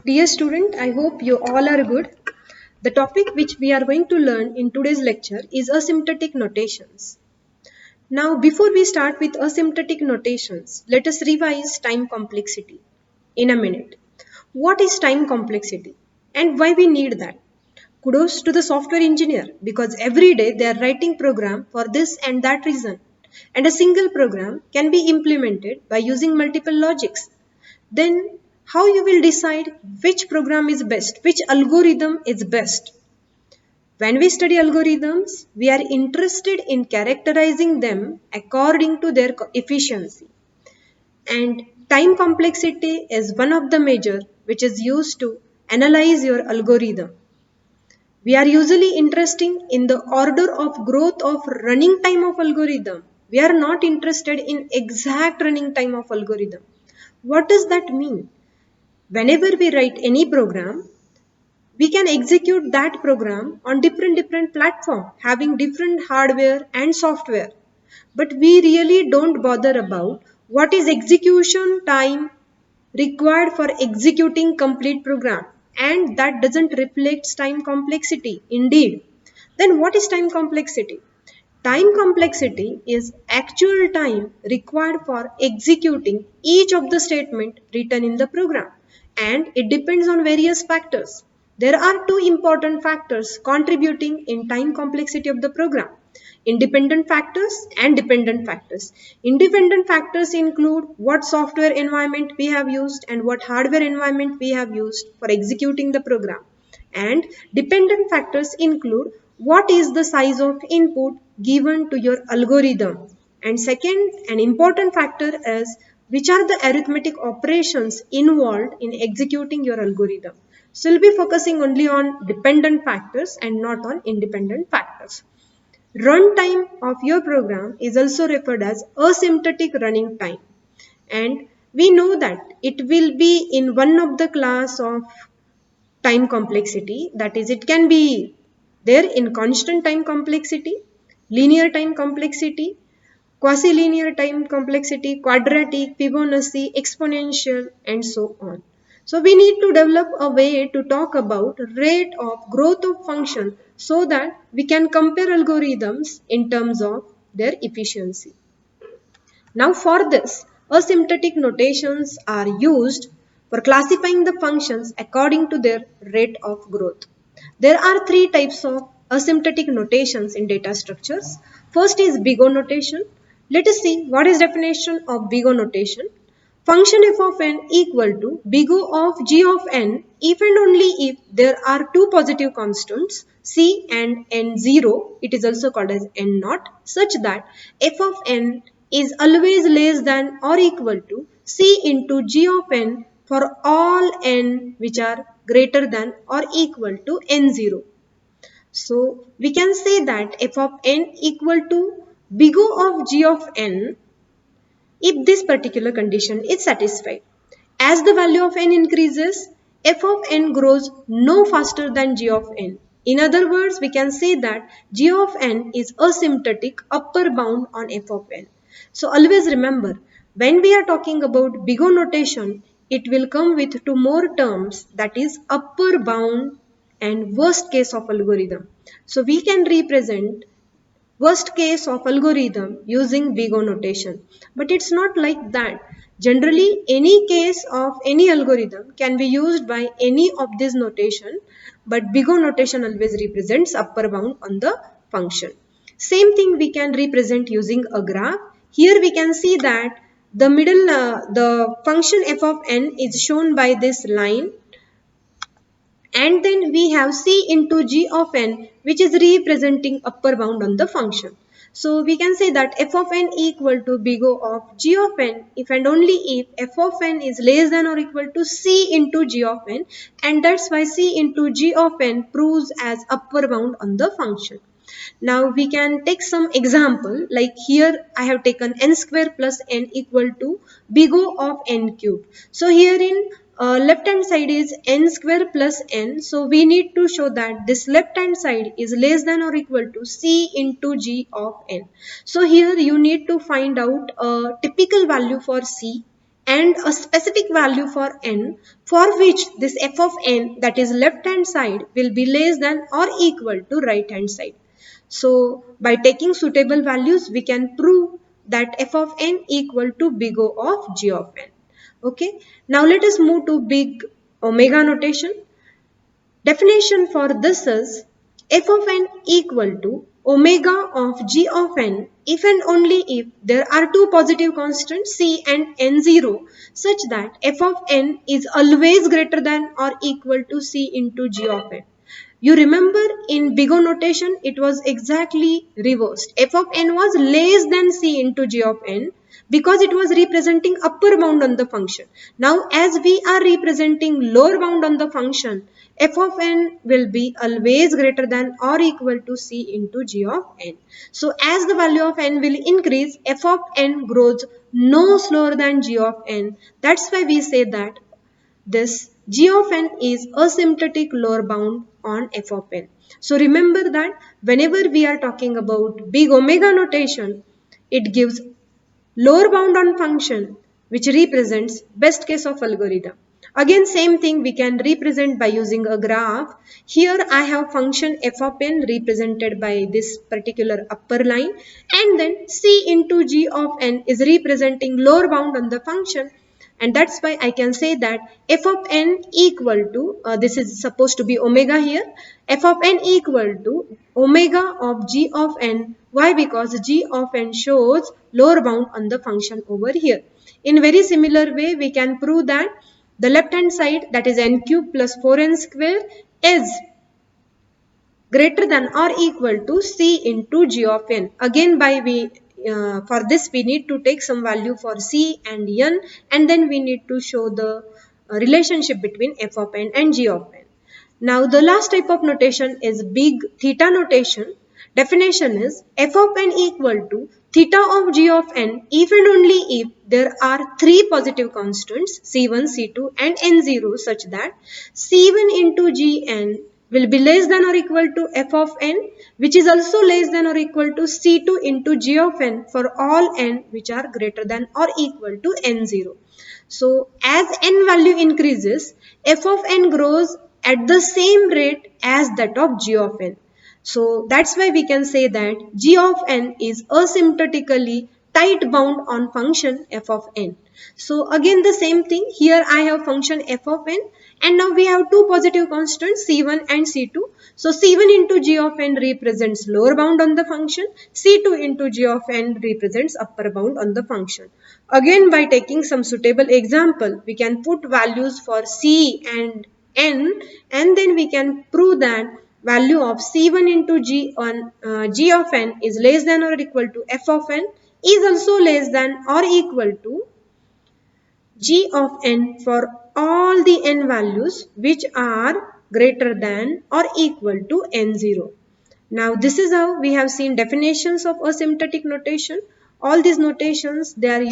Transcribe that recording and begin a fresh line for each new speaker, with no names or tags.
Dear student, I hope you all are good. The topic which we are going to learn in today's lecture is asymptotic notations. Now, before we start with asymptotic notations, let us revise time complexity in a minute. What is time complexity and why we need that? Kudos to the software engineer because every day they are writing program for this and that reason. And a single program can be implemented by using multiple logics. Then how you will decide which program is best, which algorithm is best? When we study algorithms, we are interested in characterizing them according to their efficiency. And time complexity is one of the measure which is used to analyze your algorithm. We are usually interested in the order of growth of running time of algorithm. We are not interested in exact running time of algorithm. What does that mean? Whenever we write any program, we can execute that program on different platform having different hardware and software. But we really don't bother about what is execution time required for executing complete program, and that doesn't reflect time complexity indeed. Then what is time complexity? Time complexity is actual time required for executing each of the statement written in the program, and it depends on various factors. There are two important factors contributing in time complexity of the program: independent factors and dependent factors. Independent factors include what software environment we have used and what hardware environment we have used for executing the program. And dependent factors include what is the size of input given to your algorithm. And second, an important factor is which are the arithmetic operations involved in executing your algorithm. So we'll be focusing only on dependent factors and not on independent factors. Runtime of your program is also referred as asymptotic running time, and we know that it will be in one of the class of time complexity, that is it can be there in constant time complexity, linear time complexity, quasi-linear time complexity, quadratic, Fibonacci, exponential, and so on. So we need to develop a way to talk about rate of growth of function so that we can compare algorithms in terms of their efficiency. Now for this, asymptotic notations are used for classifying the functions according to their rate of growth. There are three types of asymptotic notations in data structures. First is big O notation. Let us see what is definition of big O notation. Function f of n equal to big O of g of n if and only if there are two positive constants c and n0, it is also called as n naught, such that f of n is always less than or equal to c into g of n for all n which are greater than or equal to n0. So we can say that f of n equal to big O of g of n if this particular condition is satisfied. As the value of n increases, f of n grows no faster than g of n. In other words, we can say that g of n is asymptotic upper bound on f of n. So always remember, when we are talking about big O notation, it will come with two more terms, that is upper bound and worst case of algorithm. So we can represent worst case of algorithm using big O notation. But it's not like that. Generally, any case of any algorithm can be used by any of these notation, but big O notation always represents upper bound on the function. Same thing we can represent using a graph. Here we can see that the function f of n is shown by this line, and then we have c into g of n which is representing upper bound on the function. So we can say that f of n equal to big O of g of n if and only if f of n is less than or equal to c into g of n, and that's why c into g of n proves as upper bound on the function. Now we can take some example, like here I have taken n square plus n equal to big O of n cube. So here in left hand side is n square plus n. So we need to show that this left hand side is less than or equal to c into g of n. So here you need to find out a typical value for c and a specific value for n for which this f of n, that is left hand side, will be less than or equal to right hand side. So by taking suitable values, we can prove that f of n equal to big O of g of n. Okay, now let us move to big omega notation. Definition for this is f of n equal to omega of g of n if and only if there are two positive constants c and n0 such that f of n is always greater than or equal to c into g of n. You remember in big O notation it was exactly reversed. F of n was less than c into g of n because it was representing upper bound on the function. Now as we are representing lower bound on the function, f of n will be always greater than or equal to c into g of n. So as the value of n will increase, f of n grows no slower than g of n. That's why we say that this g of n is asymptotic lower bound on f of n. So remember that whenever we are talking about big omega notation, it gives lower bound on function which represents best case of algorithm. Again same thing we can represent by using a graph. Here I have function f of n represented by this particular upper line, and then c into g of n is representing lower bound on the function, and that's why I can say that f of n equal to, this is supposed to be omega here, f of n equal to omega of g of n. Why? Because g of n shows lower bound on the function over here. In very similar way, we can prove that the left hand side, that is n cube plus 4n square, is greater than or equal to c into g of n. Again for this we need to take some value for c and n, and then we need to show the relationship between f of n and g of n. Now the last type of notation is big theta notation. Definition is f of n equal to theta of g of n if and only if there are three positive constants c1, c2 and n0 such that c1 into gn will be less than or equal to f of n, which is also less than or equal to c2 into g of n for all n which are greater than or equal to n0. So as n value increases, f of n grows at the same rate as that of g of n. So that's why we can say that g of n is asymptotically tight bound on function f of n. So again the same thing, here I have function f of n, and now we have two positive constants c1 and c2. So c1 into g of n represents lower bound on the function, c2 into g of n represents upper bound on the function. Again by taking some suitable example, we can put values for c and n, and then we can prove that value of c1 into g of n is less than or equal to f of n is also less than or equal to g of n for all the n values which are greater than or equal to n0. Now this is how we have seen definitions of asymptotic notation. All these notations, they are